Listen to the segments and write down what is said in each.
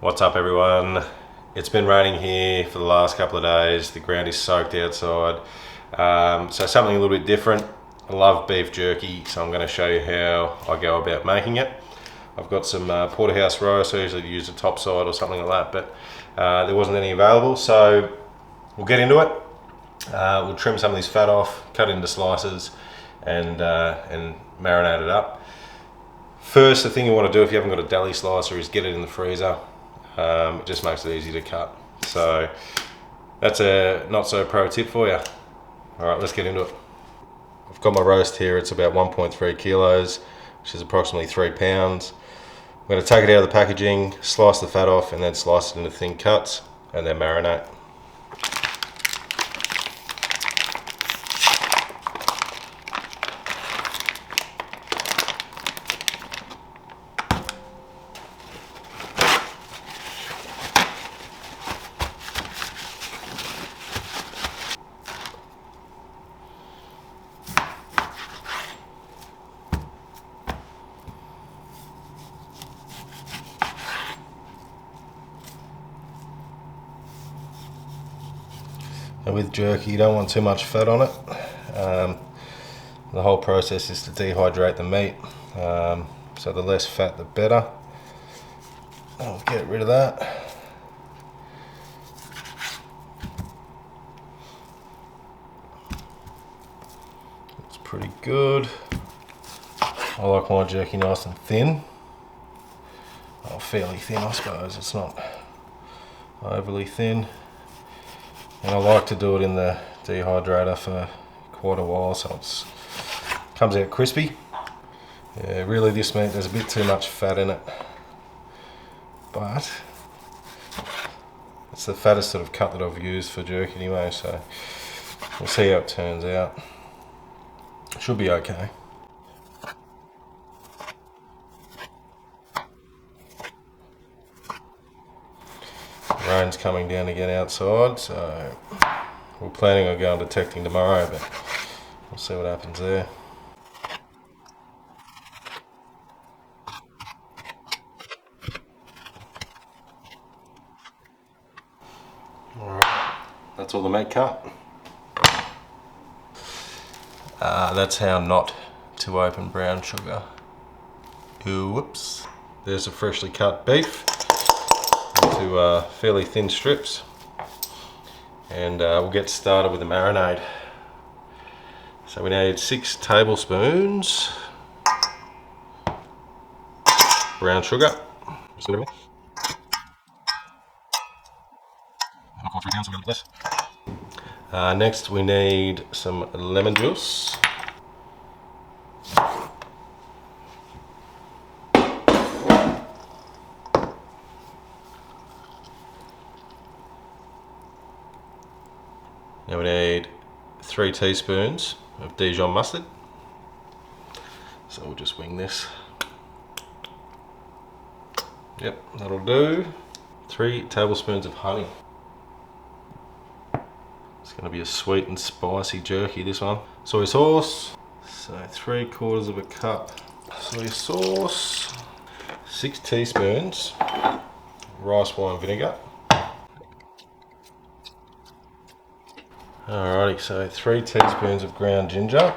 What's up everyone? It's been raining here for the last couple of days. The ground is soaked outside. So something a little bit different. I love beef jerky, so I'm going to show you how I go about making it. I've got some porterhouse roast. I usually use the top side or something like that, but there wasn't any available, so we'll get into it. We'll trim some of this fat off, cut it into slices, and marinate it up. First, the thing you want to do if you haven't got a deli slicer is get it in the freezer. It just makes it easy to cut. So that's a not so pro tip for you. All right, let's get into it. I've got my roast here. It's about 1.3 kilos, which is approximately 3 pounds. I'm going to take it out of the packaging, slice the fat off, and then slice it into thin cuts, and then marinate. And with jerky, you don't want too much fat on it. The whole process is to dehydrate the meat, so the less fat the better. I'll get rid of that. It's pretty good. I like my jerky nice and thin. Oh, fairly thin, I suppose. It's not overly thin. And I like to do it in the dehydrator for quite a while, so it comes out crispy. Yeah, really this meat, there's a bit too much fat in it, but it's the fattest sort of cut that I've used for jerky anyway, so we'll see how it turns out. Should be okay. Rain's coming down again outside, so we're planning on going detecting tomorrow, but we'll see what happens there. Alright, that's all the meat cut. That's how not to open brown sugar. Ooh, whoops. There's a freshly cut beef into fairly thin strips, and we'll get started with the marinade. So we need 6 tablespoons brown sugar. Next we need some lemon juice. Now we need 3 teaspoons of Dijon mustard. So we'll just wing this. Yep, that'll do. 3 tablespoons of honey. It's going to be a sweet and spicy jerky, this one. Soy sauce. So 3/4 of a cup soy sauce. 6 teaspoons rice wine vinegar. Alrighty, so 3 teaspoons of ground ginger.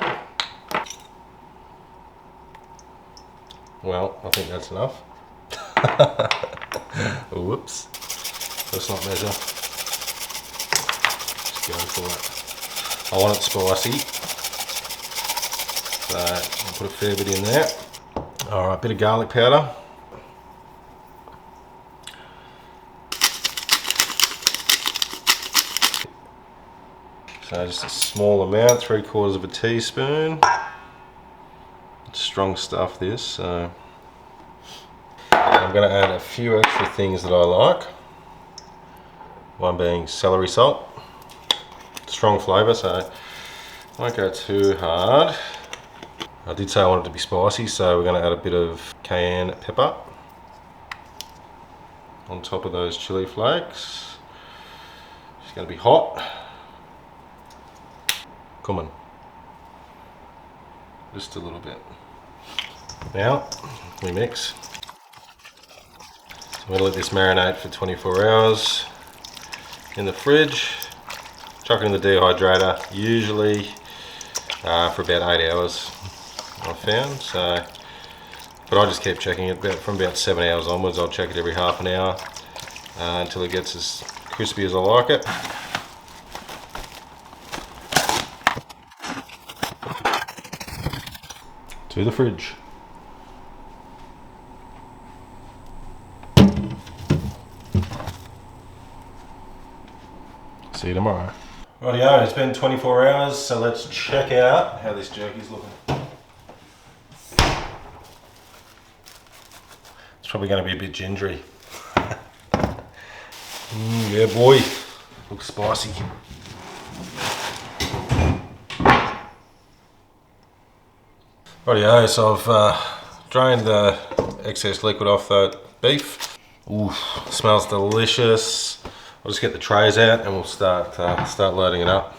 Well, I think that's enough. Whoops. Let's not measure. Just go for it. I want it spicy. So I'll put a fair bit in there. Alright, bit of garlic powder. So just a small amount, 3/4 of a teaspoon. It's strong stuff this, so I'm going to add a few extra things that I like. One being celery salt. Strong flavour, so I won't go too hard. I did say I wanted it to be spicy, so we're going to add a bit of cayenne pepper on top of those chili flakes. It's going to be hot. Come on. Just a little bit. Now we mix. I'm gonna let this marinate for 24 hours in the fridge. Chuck it in the dehydrator, usually for about 8 hours, I've found. So, but I just keep checking it from about 7 hours onwards. I'll check it every half an hour until it gets as crispy as I like it. To the fridge. See you tomorrow. Rightio, it's been 24 hours, so let's check out how this jerky's looking. It's probably going to be a bit gingery. Yeah boy, looks spicy. Rightio, so I've drained the excess liquid off that beef. Ooh, smells delicious. I'll just get the trays out and we'll start loading it up.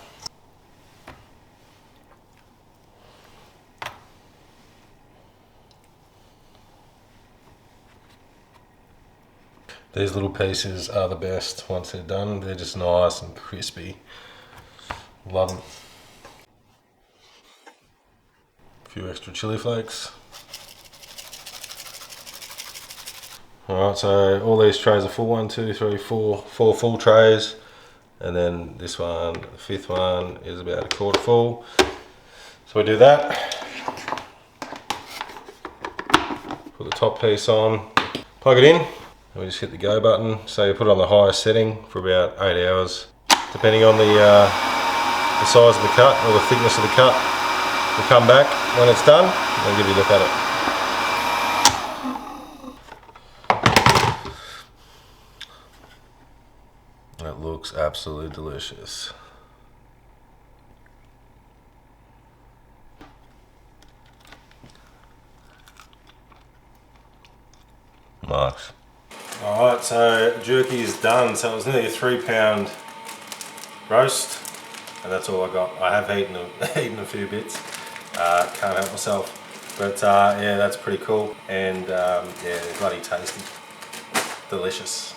These little pieces are the best once they're done. They're just nice and crispy. Love them. A few extra chili flakes. Alright, so all these trays are full. 1, 2, 3, 4 full trays. And then this one, the 5th one, is about a quarter full. So we do that. Put the top piece on, plug it in, and we just hit the go button. So you put it on the highest setting for about 8 hours. Depending on the size of the cut or the thickness of the cut. We'll come back when it's done and I'll give you a look at it. That looks absolutely delicious. Nice. Alright, so jerky is done. So it was nearly a 3-pound roast, and that's all I got. I have eaten a few bits. Can't help myself. But yeah, that's pretty cool. And yeah, bloody tasty. Delicious.